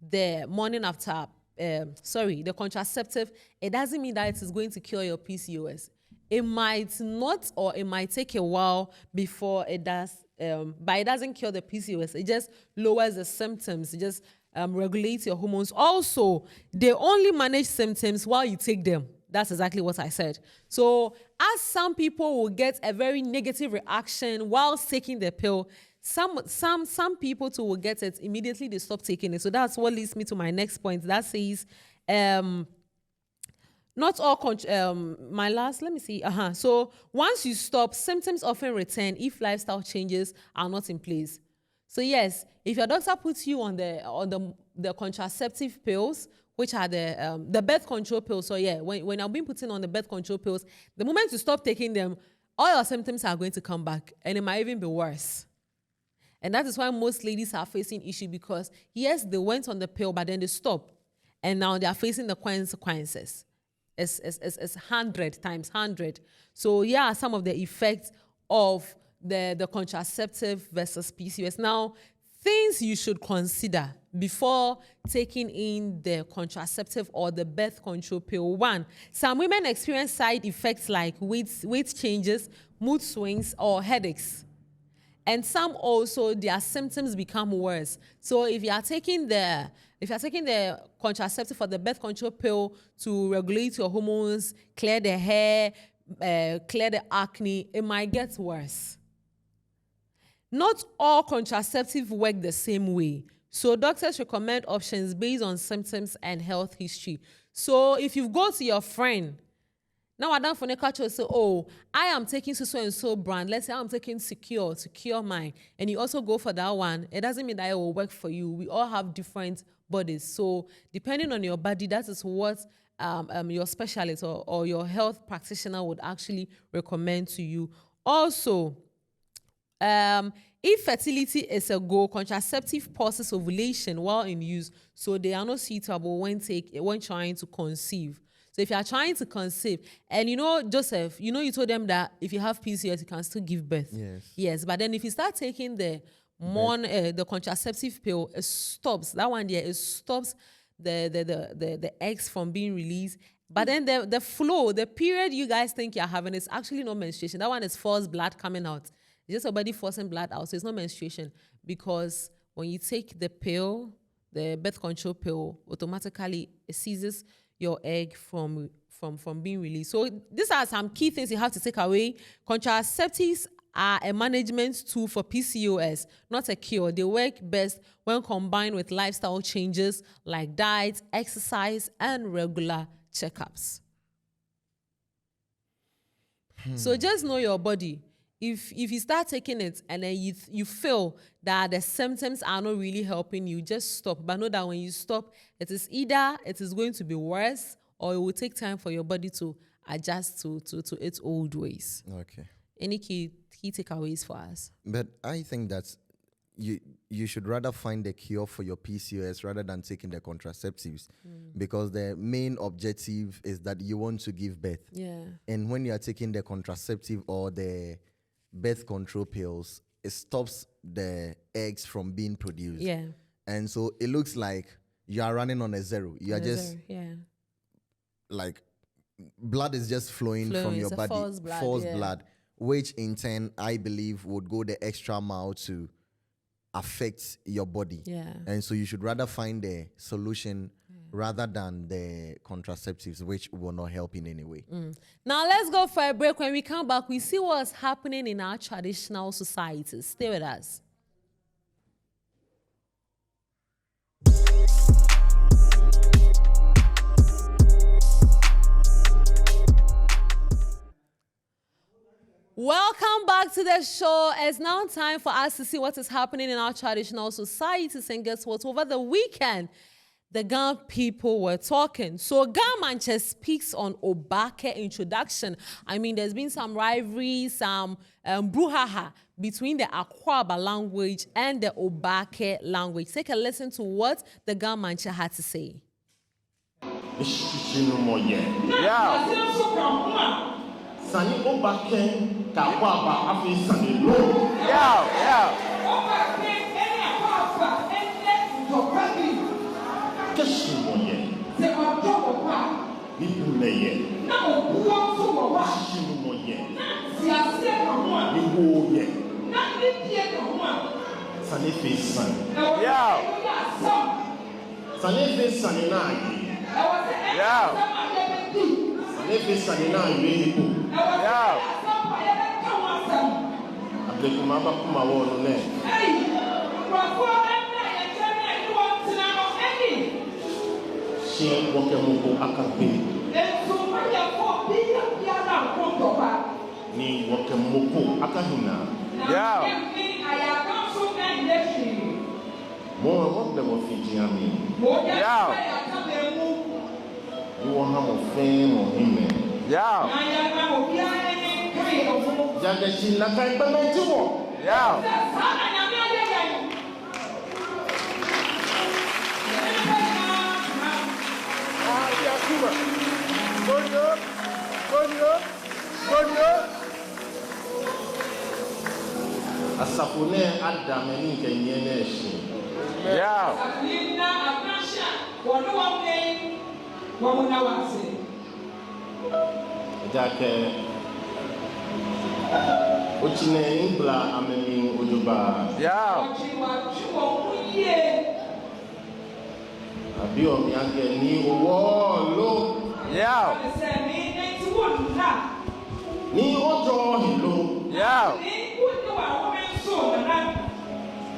the morning after, the contraceptive, it doesn't mean that it is going to cure your PCOS. It might not, or it might take a while before it does, but it doesn't cure the PCOS. It just lowers the symptoms. It just regulate your hormones. Also, they only manage symptoms while you take them. That's exactly what I said. So, as some people will get a very negative reaction while taking the pill, some people too will get it immediately. They stop taking it. So that's what leads me to my next point. That says, not all. My last. Let me see. So once you stop, symptoms often return if lifestyle changes are not in place. So yes, if your doctor puts you on the contraceptive pills, which are the birth control pills. So yeah, when you're being put in on the birth control pills, the moment you stop taking them, all your symptoms are going to come back, and it might even be worse. And that is why most ladies are facing issue, because yes, they went on the pill, but then they stopped, and now they are facing the consequences. It's 100 times 100. So yeah, some of the effects of the contraceptive versus PCOS. Now, things you should consider before taking in the contraceptive or the birth control pill. One, some women experience side effects like weight changes, mood swings, or headaches. And some also, their symptoms become worse. So if you are taking the contraceptive or the birth control pill to regulate your hormones, clear the hair, clear the acne, it might get worse. Not all contraceptives work the same way. So doctors recommend options based on symptoms and health history. So if you go to your friend, now I don't for the culture say, oh, I am taking so and so brand. Let's say I'm taking Secure to cure mine, and you also go for that one. It doesn't mean that it will work for you. We all have different bodies. So depending on your body, that is what your specialist or your health practitioner would actually recommend to you. Also, if fertility is a goal, contraceptive pauses ovulation while in use, so they are not suitable when trying to conceive. So if you are trying to conceive, and Joseph, you told them that if you have PCOS, you can still give birth. Yes. Yes, but then if you start taking the contraceptive pill, it stops. That one there, it stops the eggs from being released. But then the flow, the period you guys think you're having is actually not menstruation. That one is forced blood coming out. It's just your body forcing blood out. So it's not menstruation, because when you take the pill, the birth control pill, automatically it seizes your egg from being released. So these are some key things you have to take away. Contraceptives are a management tool for PCOS, not a cure. They work best when combined with lifestyle changes like diet, exercise, and regular checkups. So just know your body. If you start taking it and then you feel that the symptoms are not really helping you, just stop. But know that when you stop, it is either it is going to be worse, or it will take time for your body to adjust to its old ways. Okay. Any key takeaways for us? But I think that you should rather find a cure for your PCOS rather than taking the contraceptives, because the main objective is that you want to give birth. Yeah. And when you are taking the contraceptive or the birth control pills, it stops the eggs from being produced. Yeah. And so it looks like you are running on a zero. You are just like blood is just flowing from your it's a body. false blood, yeah. blood. which in turn, I believe, would go the extra mile to affect your body. Yeah. And so you should rather find a solution rather than the contraceptives, which will not help in any way. Now let's go for a break. When we come back, we see what's happening in our traditional societies. Stay with us. Welcome back to the show. It's now time for us to see what is happening in our traditional societies. And guess what? Over the weekend, the Ghana people were talking. So Ghana speaks on Obake introduction. I mean, there's been some rivalry, some brouhaha between the Akwaba language and the Obake language. Take a listen to what the Ghana had to say. Sani Obake Akwaba Afi Sani Lo. Obake ene Akwaba ene Dopagi. Keshimoye. Se Ojobopa. Nibuleye. Na Obuo Soboba. Keshimoye. Na Siase Kamwa. Niwoye. Na Nipie Kamwa. Sani Fe Sani. Sani Fe Sani Nagi. Sani Fe Sani Nagi. Ablekumaba kumawolo ne. She wokemoko akape. Ni wokemoko akahina. Mo what the Fiji ami. You want have a fame or him. Asafune adameni kenyene shi. Asafina abasha wonwamne wamunawase. Jake Ochine Imbla amemi Ojuba. Abio miange ni owolo. Ni ojo hilo.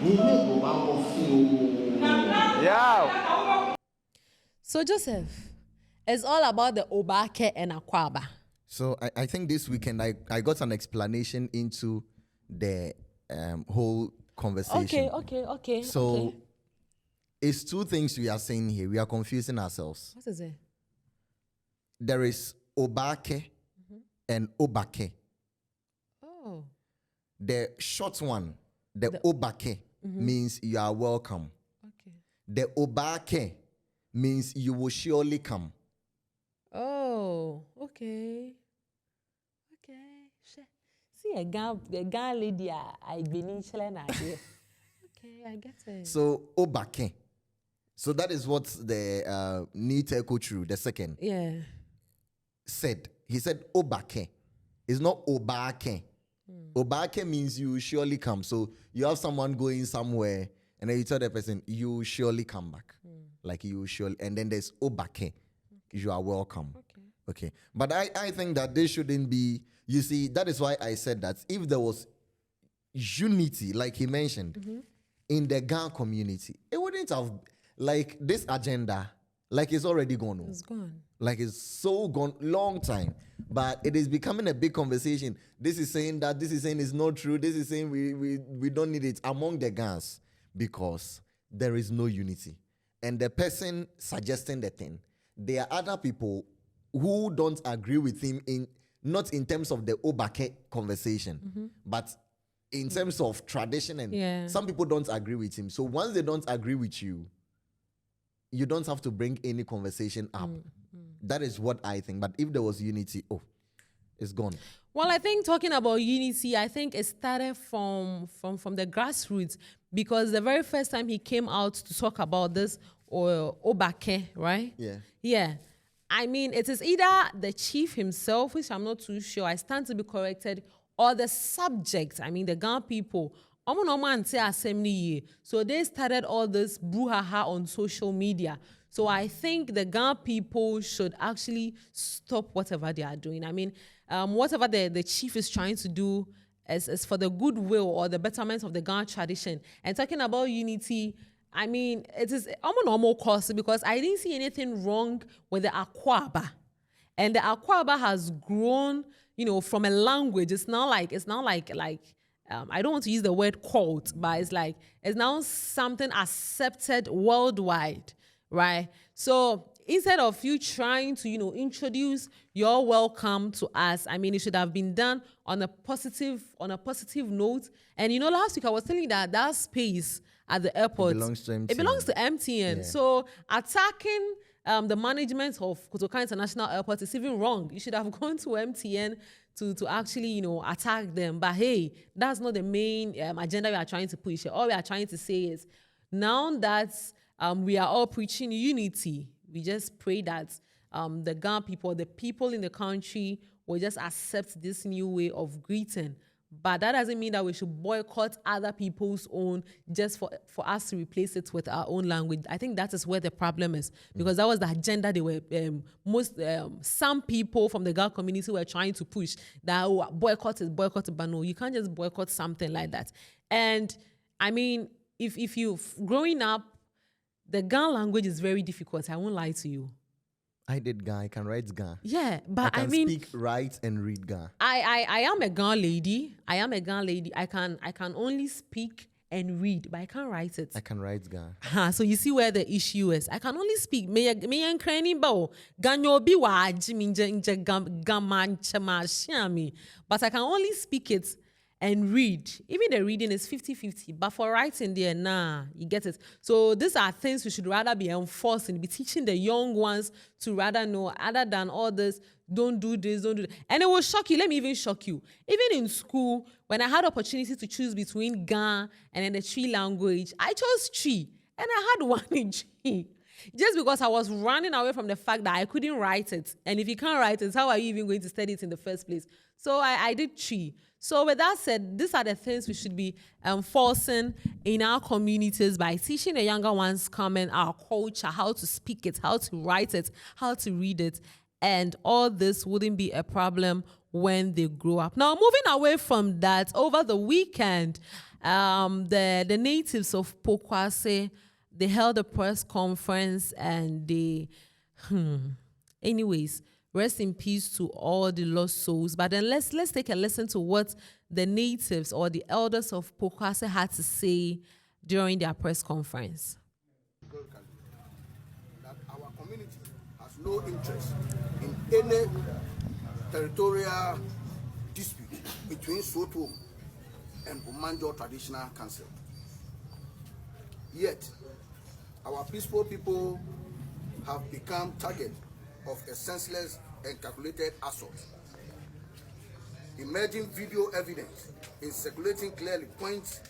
Ni lebo ba ofi o. So Joseph, it's all about the Obake and Akwaba. So I think this weekend I got an explanation into the whole conversation. Okay. So it's two things we are saying here. We are confusing ourselves. What is it? There is Obake and Obake. Oh. The short one, the Obake, means you are welcome. Okay. The Obake means you will surely come. Oh, okay. See a guy lady I been in Chile. Okay, I get it. So Obake. So that is what the Neat Echo True, the second, said. He said Obake. It's not Obake. Obake means you surely come. So you have someone going somewhere and then you tell the person, you surely come back. Like you surely, and then there's Obake. You are welcome. Okay. But I think that this shouldn't be, you see, that is why I said that if there was unity, like he mentioned, in the Ghana community, it wouldn't have, like this agenda, like it's already gone. It's gone. Like it's so gone, long time. But it is becoming a big conversation. This is saying that, this is saying it's not true, this is saying we don't need it among the Ghans because there is no unity. And the person suggesting the thing, there are other people who don't agree with him not in terms of the Obake conversation, but in terms of tradition, and some people don't agree with him. So once they don't agree with you, you don't have to bring any conversation up. That is what I think. But if there was unity, it's gone. Well, I think talking about unity, I think it started from the grassroots, because the very first time he came out to talk about this, or Obake, right? Yeah. I mean, it is either the chief himself, which I'm not too sure, I stand to be corrected, or the subject. I mean, the Ghana people, so they started all this brouhaha on social media. So I think the Ghana people should actually stop whatever they are doing. I mean, whatever the chief is trying to do is for the goodwill or the betterment of the Ghana tradition. And talking about unity, I mean, it is a normal course because I didn't see anything wrong with the Akwaba. And the Akwaba has grown, you know, from a language. It's now like I don't want to use the word cult, but it's now something accepted worldwide, right? So instead of you trying to, you know, introduce your welcome to us, I mean, it should have been done on a positive note. And you know, last week I was telling you that space at the airport, it belongs to MTN. Yeah. So attacking the management of Kotoka International Airport is even wrong. You should have gone to MTN to actually, you know, attack them. But hey, that's not the main agenda we are trying to push. All we are trying to say is, now that we are all preaching unity, we just pray that the Ghana people, the people in the country, will just accept this new way of greeting. But that doesn't mean that we should boycott other people's own just for us to replace it with our own language. I think that is where the problem is, because that was the agenda they were some people from the Ghana community were trying to push, that boycott it. But no, you can't just boycott something like that. And I mean, if you've growing up, the Ghana language is very difficult. I won't lie to you. I did Ghana. I can write Ghana. Yeah, but I mean, speak, write, and read Ghana. I am a Ghana lady. I can only speak and read, but I can't write it. I can write Ghana. So you see where the issue is. I can only speak. Me and Cranny Bow. Ganyobi wa jiminja but I can only speak it and read. Even the reading is 50-50. But for writing there, nah, you get it. So these are things we should rather be enforcing, be teaching the young ones to rather know, other than all this, don't do this, don't do that. And it will shock you. Let me even shock you. Even in school, when I had opportunity to choose between Ghana and then the Tree language, I chose Tree. And I had one in Tree. Just because I was running away from the fact that I couldn't write it. And if you can't write it, how are you even going to study it in the first place? So I did Tree. So with that said, these are the things we should be enforcing in our communities by teaching the younger ones common our culture, how to speak it, how to write it, how to read it. And all this wouldn't be a problem when they grow up. Now, moving away from that, over the weekend, the natives of Pokuase, they held a press conference and they, anyways, rest in peace to all the lost souls. But then let's take a listen to what the natives or the elders of Pokuase had to say during their press conference. That our community has no interest in any territorial dispute between Soto and Omanjo Traditional Council. Yet, our peaceful people have become target of a senseless and calculated assault. Emerging video evidence is circulating clearly points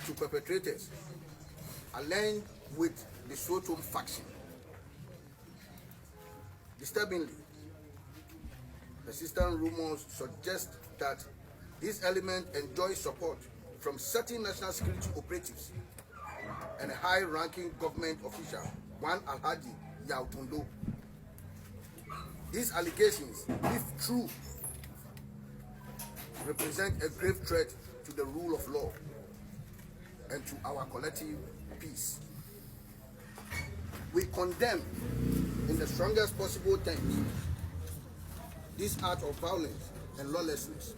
to perpetrators aligned with the Soto faction. Disturbingly, persistent rumors suggest that this element enjoys support from certain national security operatives and a high-ranking government official, one Alhaji Yautundo. These allegations, if true, represent a grave threat to the rule of law and to our collective peace. We condemn in the strongest possible terms this act of violence and lawlessness.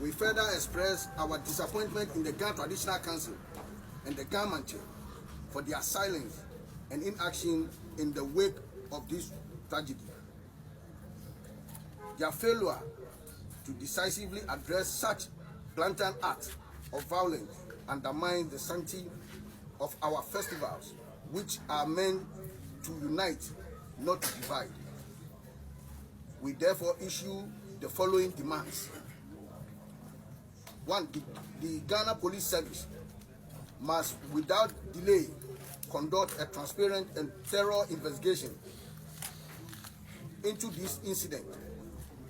We further express our disappointment in the Ghana Traditional Council and the government for their silence and inaction in the wake of this tragedy. Their failure to decisively address such blatant acts of violence undermines the sanctity of our festivals, which are meant to unite, not to divide. We therefore issue the following demands. 1. The Ghana Police Service must, without delay, conduct a transparent and thorough investigation into this incident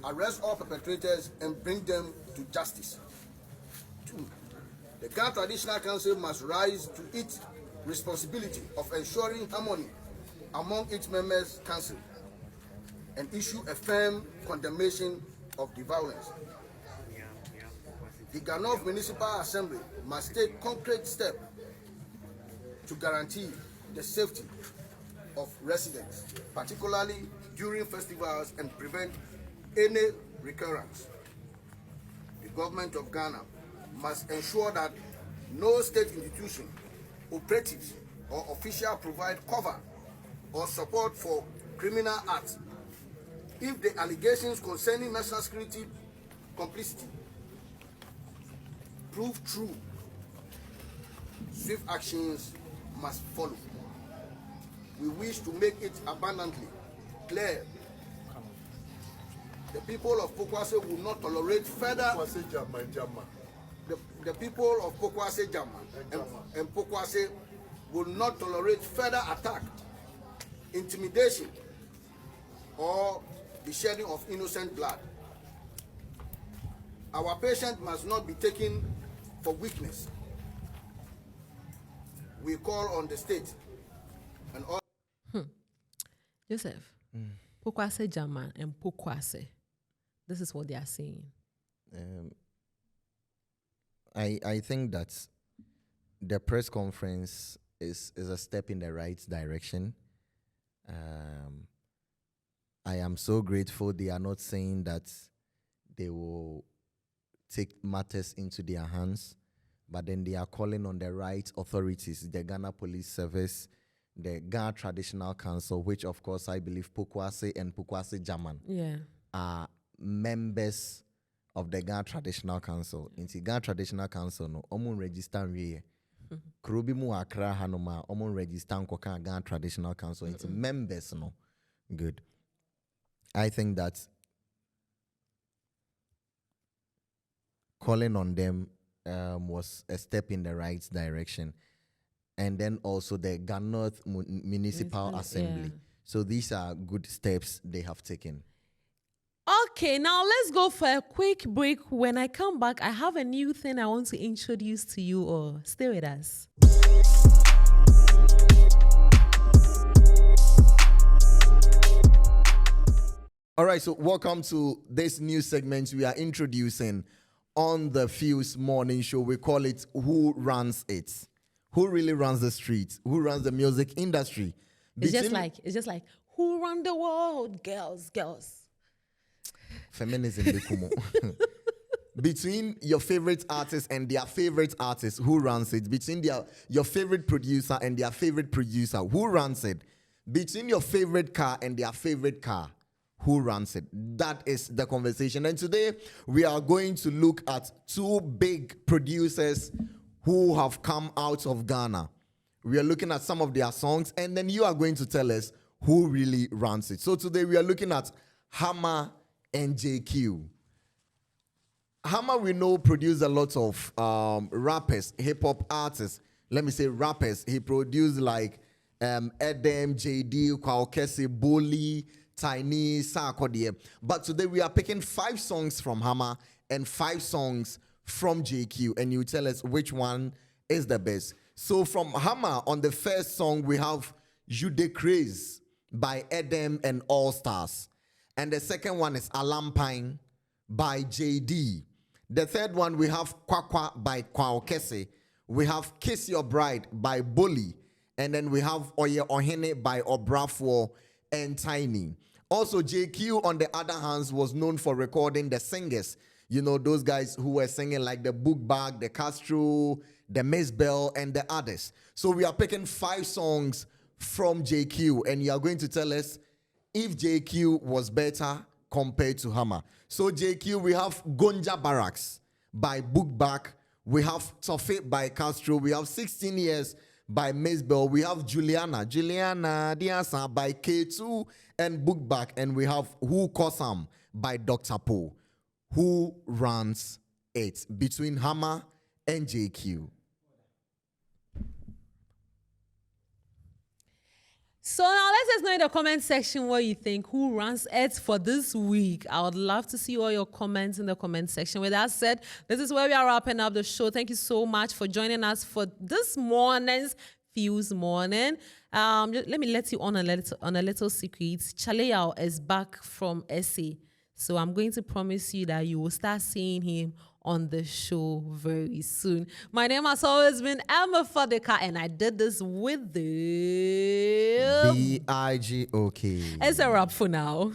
arrest all perpetrators and bring them to justice. 2. The Ghana Traditional Council must rise to its responsibility of ensuring harmony among its members' council and issue a firm condemnation of the violence. The Ghana Municipal Assembly must take concrete steps to guarantee the safety of residents, particularly during festivals, and prevent any recurrence. The government of Ghana must ensure that no state institution, operatives, or official provide cover or support for criminal acts. If the allegations concerning national security complicity prove true, swift actions must follow. We wish to make it abundantly clear the people of Pokuase will not tolerate further. The people of Pokuase and Pokuase will not tolerate further attack, intimidation, or the shedding of innocent blood. Our patient must not be taken for weakness. We call on the state and all. Joseph, Pokuase Jama and Pokuase. This is what they are saying. I think that the press conference is a step in the right direction. I am so grateful they are not saying that they will take matters into their hands, but then they are calling on the right authorities, the Ghana Police Service, the Ghana Traditional Council, which of course I believe Pokuase and Pokuase Jaman are members of the Ghana Traditional Council. In the Ghana Traditional Council, no, omun register we. Kurubi mu akra hanoma omun register nkoka Ghana Traditional Council. It's members, no. Good. I think that calling on them was a step in the right direction. And then also the Ghana Municipal Assembly. Yeah. So these are good steps they have taken. Okay, now let's go for a quick break. When I come back, I have a new thing I want to introduce to you all. Stay with us. All right, so welcome to this new segment we are introducing on the Fuse Morning Show. We call it Who Runs It? Who really runs the streets? Who runs the music industry? It's just like who run the world? Girls. Feminism, Bekumo. Between your favorite artist and their favorite artist, who runs it? Between your favorite producer and their favorite producer, who runs it? Between your favorite car and their favorite car, who runs it? That is the conversation. And today we are going to look at two big producers who have come out of Ghana. We are looking at some of their songs, and then you are going to tell us who really runs it. So today we are looking at Hammer and JQ. Hammer, we know, produced a lot of rappers, hip-hop artists. Let me say rappers. He produced like Edem, JD, Pokuase, Bully, Tiny, Sarkodie. But today we are picking 5 songs from Hammer and 5 songs from JQ, and you tell us which one is the best. So from Hammer, on the first song, we have You De Craze by Edem and All Stars. And the second one is Alampine by JD. The third one, we have Kwakwa by Pokuase. We have Kiss Your Bride by Bully. And then we have Oye Ohene by Obrafo and Tiny. Also, JQ, on the other hand, was known for recording the singers. You know, those guys who were singing like the Book Bag, the Castro, the Miss Bell, and the others. So we are picking 5 songs from JQ, and you are going to tell us if JQ was better compared to Hammer. So JQ, we have Gonja Barracks by Book Bag. We have Toffee by Castro. We have 16 Years by Miss Bell. We have Juliana Diasa by K2 and Book Bag. And we have Who Kosam by Dr. Poe. Who runs it between Hammer and JQ? So now let us know in the comment section what you think. Who runs it for this week? I would love to see all your comments in the comment section. With that said, this is where we are wrapping up the show. Thank you so much for joining us for this morning's Fuse Morning. Let me let you on a little secret. Chale is back from SA. So I'm going to promise you that you will start seeing him on the show very soon. My name has always been Emma Fadeka, and I did this with the BIGOK. It's a wrap for now.